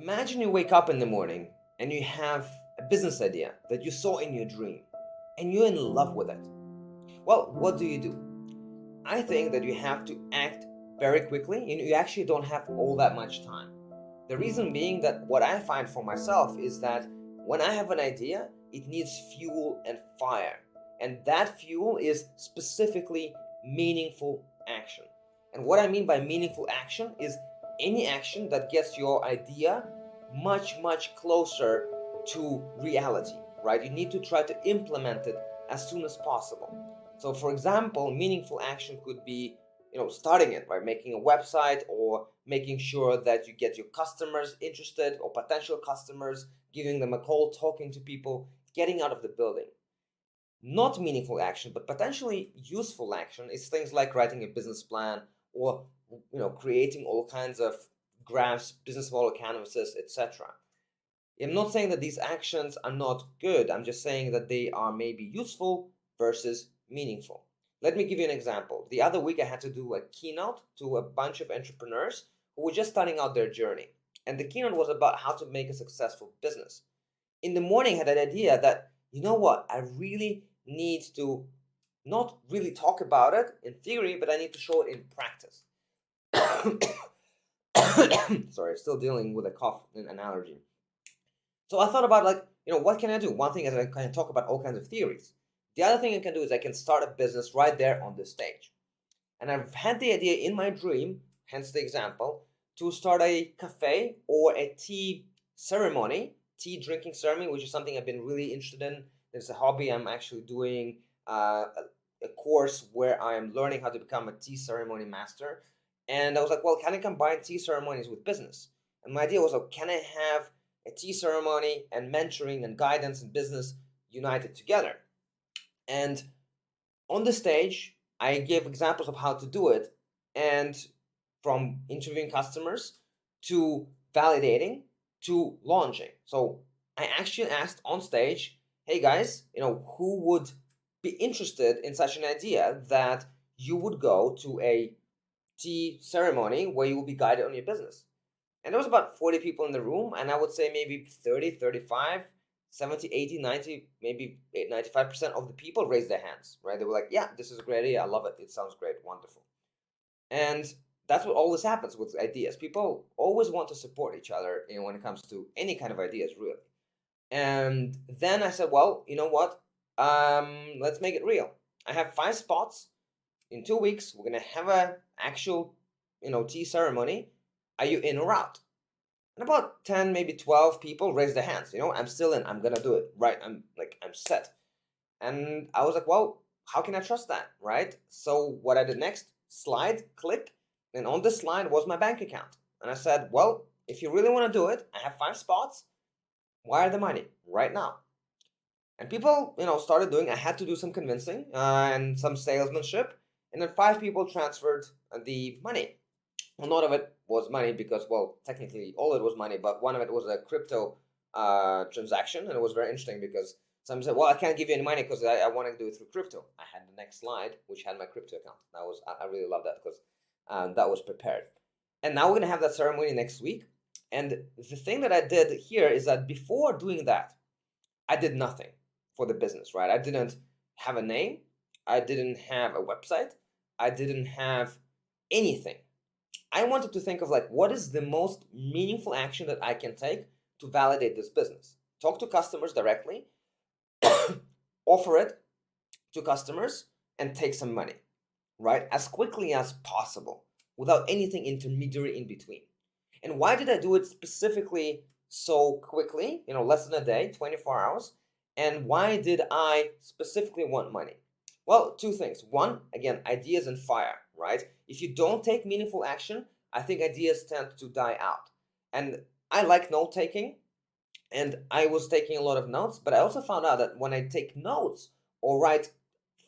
Imagine you wake up in the morning and you have a business idea that you saw in your dream and you're in love with it. Well, what do? I think that you have to act very quickly. You actually don't have all that much time. The reason being that what I find for myself is that when I have an idea, it needs fuel and fire. And that fuel is specifically meaningful action. And what I mean by meaningful action is any action that gets your idea much closer to reality, right? You need to try to implement it as soon as possible. So for example, meaningful action could be, starting it, right? Making a website or making sure that you get your customers interested or potential customers, giving them a call, talking to people, getting out of the building. Not meaningful action, but potentially useful action is things like writing a business plan or creating all kinds of graphs, business model canvases, etc. I'm not saying that these actions are not good. I'm just saying that they are maybe useful versus meaningful. Let me give you an example. The other week, I had to do a keynote to a bunch of entrepreneurs who were just starting out their journey. And the keynote was about how to make a successful business. In the morning, I had an idea that, you know what, I really need to not really talk about it in theory, but I need to show it in practice. Sorry, still dealing with a cough and an allergy. So I thought about what can I do? One thing is I can talk about all kinds of theories. The other thing I can do is I can start a business right there on the stage. And I've had the idea in my dream, hence the example, to start a cafe or a tea ceremony, tea drinking ceremony, which is something I've been really interested in. It's a hobby. I'm actually doing a course where I'm learning how to become a tea ceremony master. And I was like, well, can I combine tea ceremonies with business? And my idea was, can I have a tea ceremony and mentoring and guidance and business united together? And on the stage, I gave examples of how to do it, and from interviewing customers to validating to launching. So I actually asked on stage, hey guys, who would be interested in such an idea that you would go to a tea ceremony where you will be guided on your business? And there was about 40 people in the room, and I would say maybe 30, 35, 70, 80, 90, maybe 95% of the people raised their hands, right? They were like, yeah, this is a great idea. I love it. It sounds great. Wonderful. And that's what always happens with ideas. People always want to support each other when it comes to any kind of ideas, really. And then I said, well, you know what? Let's make it real. I have 5 spots. In 2 weeks, we're going to have a actual, tea ceremony. Are you in or out? And about 10, maybe 12 people raised their hands. I'm still in. I'm gonna do it. Right. I'm set. And I was like, well, how can I trust that? Right. So what I did next, slide, click, and on this slide was my bank account. And I said, well, if you really want to do it, I have 5 spots. Wire the money right now. And people, started doing. I had to do some convincing and some salesmanship, and then 5 people transferred the money. Well, none of it was money because, well, technically all it was money, but one of it was a crypto transaction, and it was very interesting because some said, well, I can't give you any money because I want to do it through crypto. I had the next slide, which had my crypto account. I really love that because that was prepared. And now we're going to have that ceremony next week. And the thing that I did here is that before doing that, I did nothing for the business, right? I didn't have a name. I didn't have a website. I didn't have anything. I wanted to think of what is the most meaningful action that I can take to validate this business. Talk to customers directly, offer it to customers, and take some money, right? As quickly as possible without anything intermediary in between. And why did I do it specifically so quickly, less than a day, 24 hours? And why did I specifically want money? Well, 2 things. One, again, ideas and fire, right? If you don't take meaningful action, I think ideas tend to die out. And I like note taking, and I was taking a lot of notes, but I also found out that when I take notes or write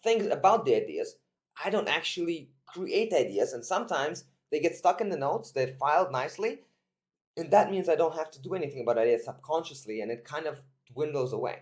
things about the ideas, I don't actually create ideas, and sometimes they get stuck in the notes, they're filed nicely, and that means I don't have to do anything about ideas subconsciously, and it kind of dwindles away.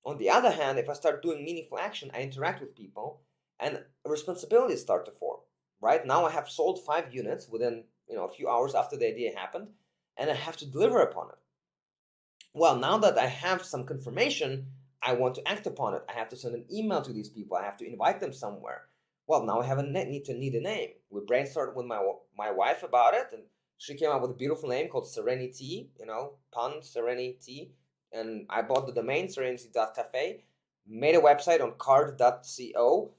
On the other hand, if I start doing meaningful action, I interact with people and responsibilities start to form. Right now, I have sold 5 units within a few hours after the idea happened, and I have to deliver upon it. Well, now that I have some confirmation, I want to act upon it. I have to send an email to these people. I have to invite them somewhere. Well, now I have need a name. We brainstormed with my wife about it, and she came up with a beautiful name called Serenity. Pun Serenity, and I bought the domain serenity.cafe, made a website on card.co.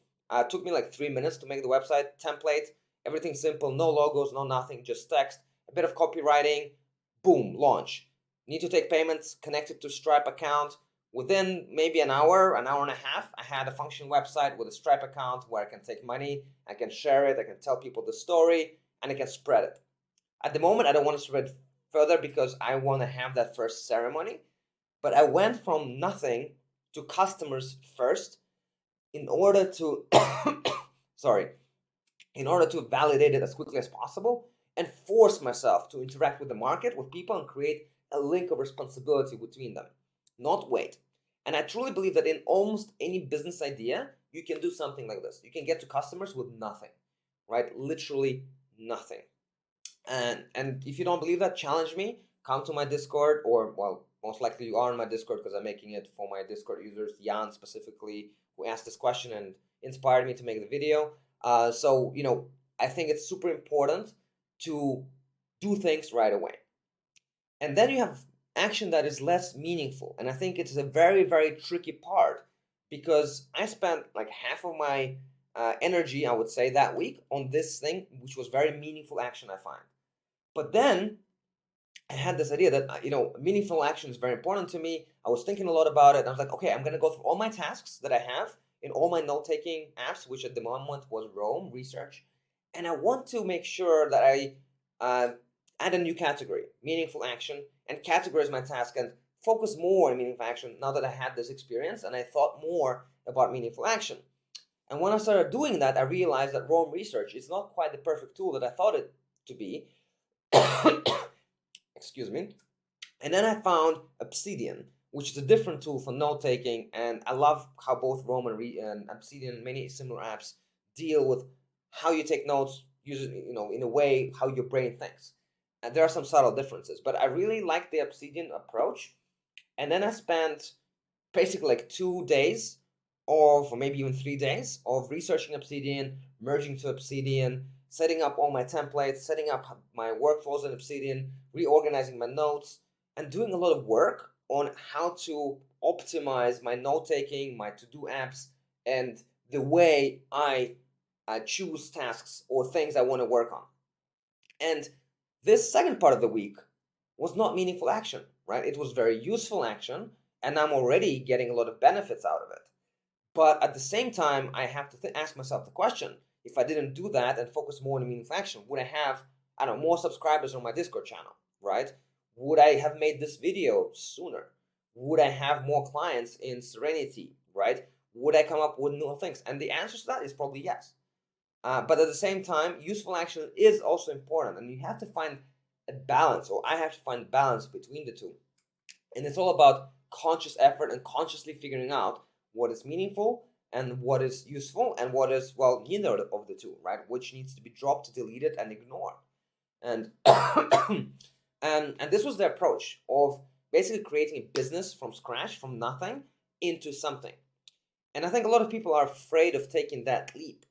Took me like 3 minutes to make the website template. Everything simple, no logos, no nothing, just text, a bit of copywriting. Boom, launch. Need to take payments, connect it to Stripe account. Within maybe an hour and a half, I had a functioning website with a Stripe account where I can take money, I can share it, I can tell people the story, and I can spread it. At the moment, I don't want to spread further because I want to have that first ceremony. But I went from nothing to customers first in order to, in order to validate it as quickly as possible and force myself to interact with the market, with people, and create a link of responsibility between them, not wait. And I truly believe that in almost any business idea, you can do something like this. You can get to customers with nothing, right? Literally nothing. And if you don't believe that, challenge me. Come to my Discord, or well, most likely you are in my Discord because I'm making it for my Discord users, Jan specifically, who asked this question and inspired me to make the video. So I think it's super important to do things right away. And then you have action that is less meaningful. And I think it's a very, very tricky part because I spent like half of my energy, I would say, that week on this thing, which was very meaningful action, I find. But then I had this idea that, meaningful action is very important to me. I was thinking a lot about it. And I was like, okay, I'm going to go through all my tasks that I have in all my note-taking apps, which at the moment was Roam Research. And I want to make sure that I add a new category, meaningful action, and categorize my task and focus more on meaningful action now that I had this experience and I thought more about meaningful action. And when I started doing that, I realized that Roam Research is not quite the perfect tool that I thought it to be. Excuse me. And then I found Obsidian, which is a different tool for note-taking, and I love how both Roam and Obsidian, many similar apps, deal with how you take notes, using in a way how your brain thinks. And there are some subtle differences, but I really like the Obsidian approach. And then I spent basically like 2 days, or maybe even 3 days, of researching Obsidian, merging to Obsidian, setting up all my templates, setting up my workflows in Obsidian, reorganizing my notes, and doing a lot of work on how to optimize my note-taking, my to-do apps, and the way I choose tasks or things I want to work on. And this second part of the week was not meaningful action, right? It was very useful action, and I'm already getting a lot of benefits out of it. But at the same time, I have to ask myself the question, if I didn't do that and focus more on meaningful action, would I have, more subscribers on my Discord channel, right? Would I have made this video sooner? Would I have more clients in Serenity, right? Would I come up with new things? And the answer to that is probably yes. But at the same time, useful action is also important, and you have to find a balance, or I have to find balance between the two. And it's all about conscious effort and consciously figuring out what is meaningful and what is useful and what is, well, neither of the two, right? Which needs to be dropped, deleted, and ignored. And and this was the approach of basically creating a business from scratch, from nothing, into something. And I think a lot of people are afraid of taking that leap,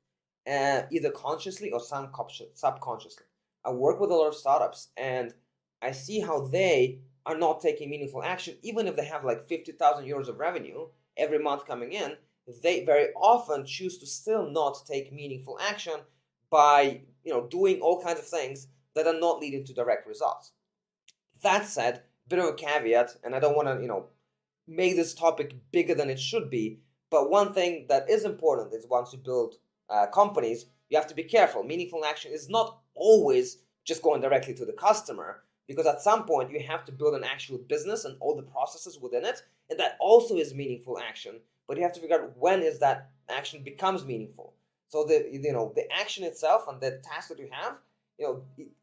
either consciously or subconsciously. I work with a lot of startups, and I see how they are not taking meaningful action, even if they have like 50,000 euros of revenue every month coming in. They very often choose to still not take meaningful action by doing all kinds of things that are not leading to direct results. That said, a bit of a caveat, and I don't want to make this topic bigger than it should be, but one thing that is important is once you build companies, you have to be careful. Meaningful action is not always just going directly to the customer, because at some point you have to build an actual business and all the processes within it, and that also is meaningful action. But you have to figure out when is that action becomes meaningful. So the action itself and the task that you have,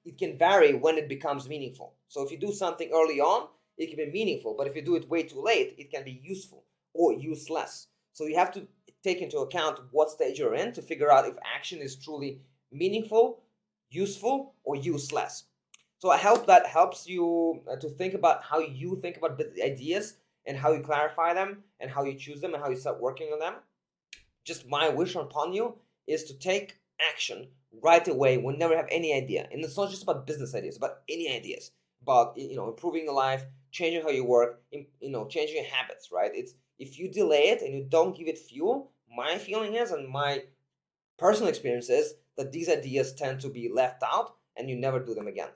it can vary when it becomes meaningful. So if you do something early on, it can be meaningful, but if you do it way too late, it can be useful or useless. So you have to take into account what stage you're in to figure out if action is truly meaningful, useful, or useless. So I hope that helps you to think about how you think about ideas and how you clarify them and how you choose them and how you start working on them. Just my wish upon you is to take action right away whenever you have any idea. And it's not just about business ideas, but any ideas about improving your life, changing how you work, changing your habits. Right? It's if you delay it and you don't give it fuel, my feeling is, and my personal experience is, that these ideas tend to be left out and you never do them again.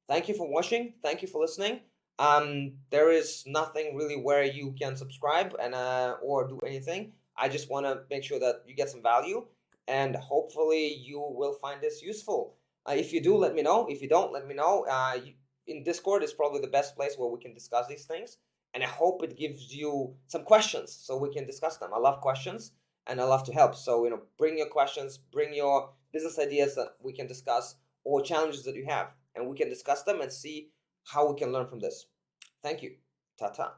Thank you for watching. Thank you for listening. There is nothing really where you can subscribe and or do anything. I just want to make sure that you get some value, and hopefully you will find this useful. If you do, let me know. If you don't, let me know. In Discord is probably the best place where we can discuss these things, and I hope it gives you some questions so we can discuss them. I love questions and I love to help. So bring your questions, bring your business ideas that we can discuss, or challenges that you have, and we can discuss them and see how we can learn from this. Thank you. Ta-ta.